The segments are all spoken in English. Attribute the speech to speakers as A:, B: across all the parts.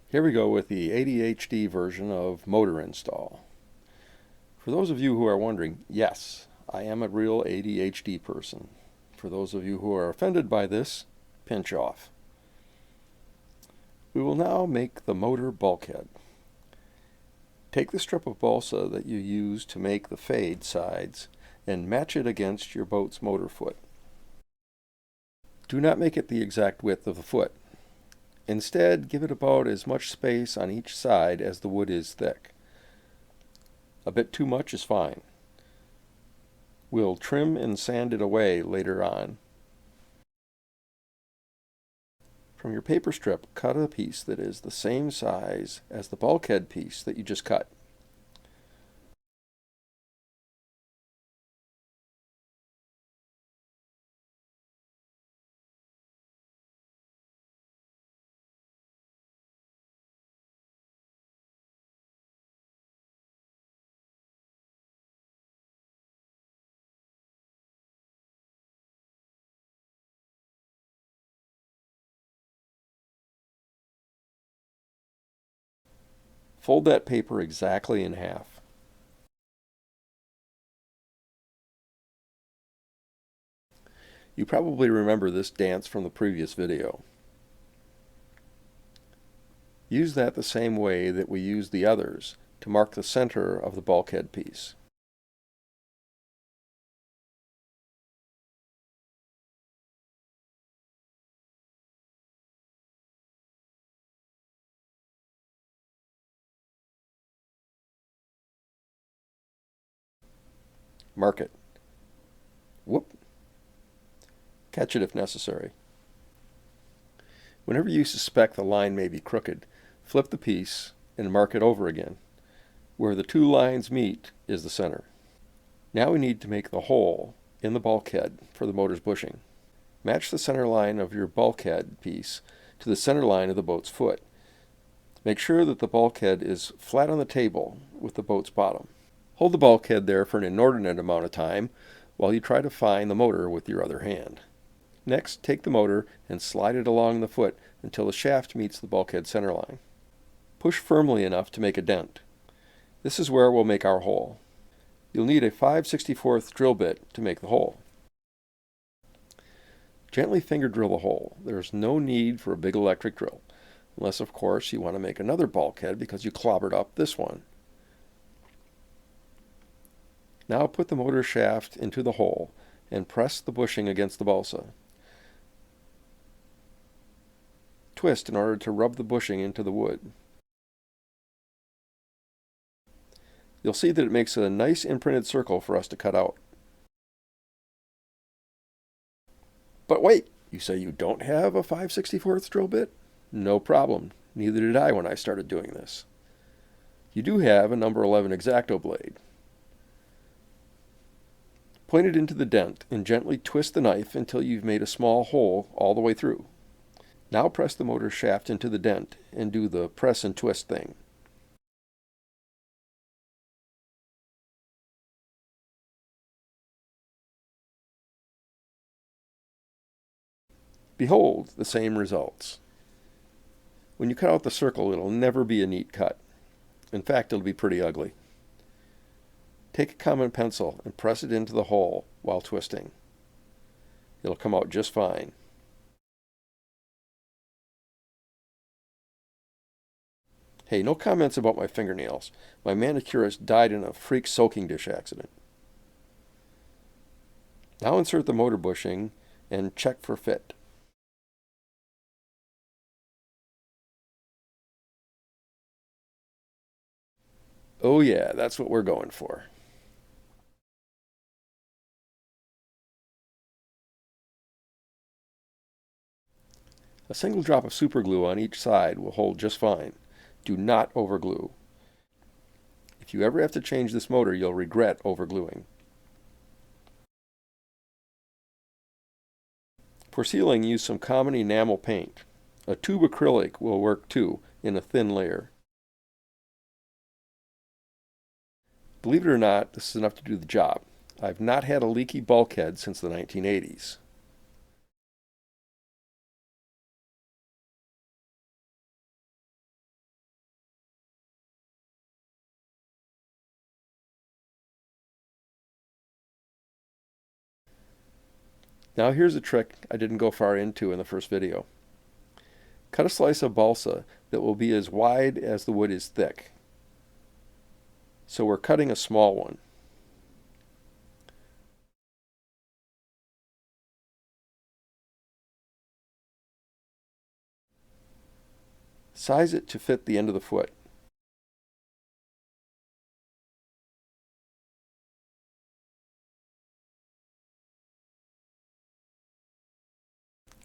A: Here we go with the ADHD version of motor install. For those of you who are wondering, yes, I am a real ADHD person. For those of you who are offended by this, pinch off. We will now make the motor bulkhead. Take the strip of balsa that you use to make the fade sides and match it against your boat's motor foot. Do not make it the exact width of the foot. Instead, give it about as much space on each side as the wood is thick. A bit too much is fine. We'll trim and sand it away later on. From your paper strip, cut a piece that is the same size as the bulkhead piece that you just cut. Fold that paper exactly in half. You probably remember this dance from the previous video. Use that the same way that we used the others to mark the center of the bulkhead piece. Mark it. Whoop. Catch it if necessary. Whenever you suspect the line may be crooked, flip the piece and mark it over again. Where the two lines meet is the center. Now we need to make the hole in the bulkhead for the motor's bushing. Match the center line of your bulkhead piece to the center line of the boat's foot. Make sure that the bulkhead is flat on the table with the boat's bottom. Hold the bulkhead there for an inordinate amount of time while you try to find the motor with your other hand. Next, take the motor and slide it along the foot until the shaft meets the bulkhead center line. Push firmly enough to make a dent. This is where we'll make our hole. You'll need a 5/64 drill bit to make the hole. Gently finger drill the hole. There's no need for a big electric drill, unless of course you want to make another bulkhead because you clobbered up this one. Now put the motor shaft into the hole and press the bushing against the balsa. Twist in order to rub the bushing into the wood. You'll see that it makes a nice imprinted circle for us to cut out. But wait, you say you don't have a 5/64 drill bit? No problem. Neither did I when I started doing this. You do have a number 11 X-Acto blade. Point it into the dent and gently twist the knife until you've made a small hole all the way through. Now press the motor shaft into the dent and do the press and twist thing. Behold the same results. When you cut out the circle, it'll never be a neat cut. In fact, it'll be pretty ugly. Take a common pencil and press it into the hole while twisting. It'll come out just fine. Hey, no comments about my fingernails. My manicurist died in a freak soaking dish accident. Now insert the motor bushing and check for fit. Oh yeah, that's what we're going for. A single drop of superglue on each side will hold just fine. Do not overglue. If you ever have to change this motor, you'll regret overgluing. For sealing, use some common enamel paint. A tube acrylic will work too, in a thin layer. Believe it or not, this is enough to do the job. I've not had a leaky bulkhead since the 1980s. Now here's a trick I didn't go far into in the first video. Cut a slice of balsa that will be as wide as the wood is thick. So we're cutting a small one. Size it to fit the end of the foot.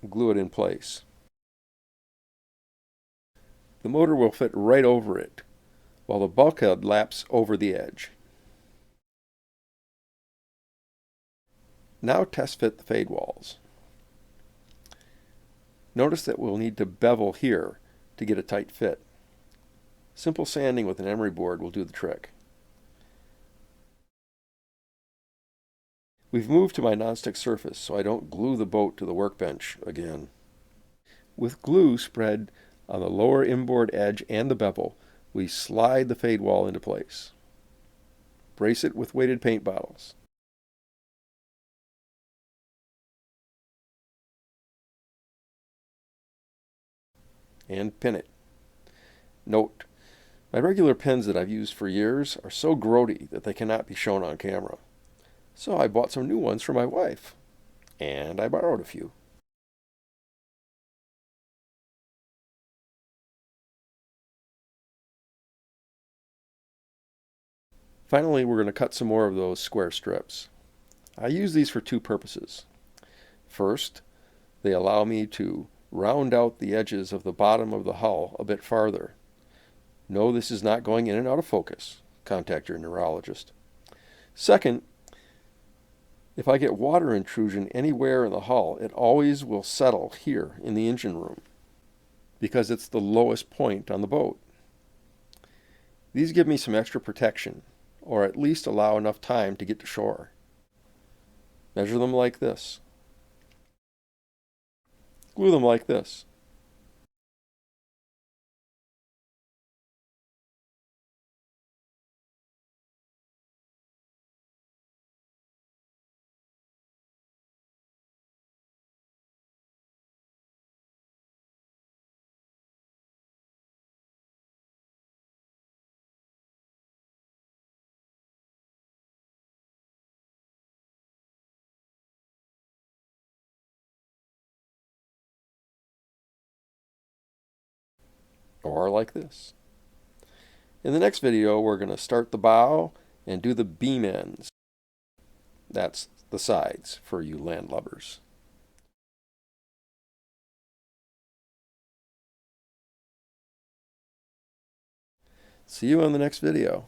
A: Glue it in place. The motor will fit right over it, while the bulkhead laps over the edge. Now test fit the fade walls. Notice that we'll need to bevel here to get a tight fit. Simple sanding with an emery board will do the trick. We've moved to my nonstick surface so I don't glue the boat to the workbench again. With glue spread on the lower inboard edge and the bevel, we slide the fade wall into place. Brace it with weighted paint bottles. And pin it. Note, my regular pins that I've used for years are so grody that they cannot be shown on camera. So I bought some new ones for my wife, and I borrowed a few. Finally, we're going to cut some more of those square strips. I use these for two purposes. First, they allow me to round out the edges of the bottom of the hull a bit farther. No, this is not going in and out of focus. Contact your neurologist. Second, if I get water intrusion anywhere in the hull, it always will settle here in the engine room because it's the lowest point on the boat. These give me some extra protection, or at least allow enough time to get to shore. Measure them like this. Glue them like this. Or like this. In the next video, we're going to start the bow and do the beam ends. That's the sides for you landlubbers. See you on the next video.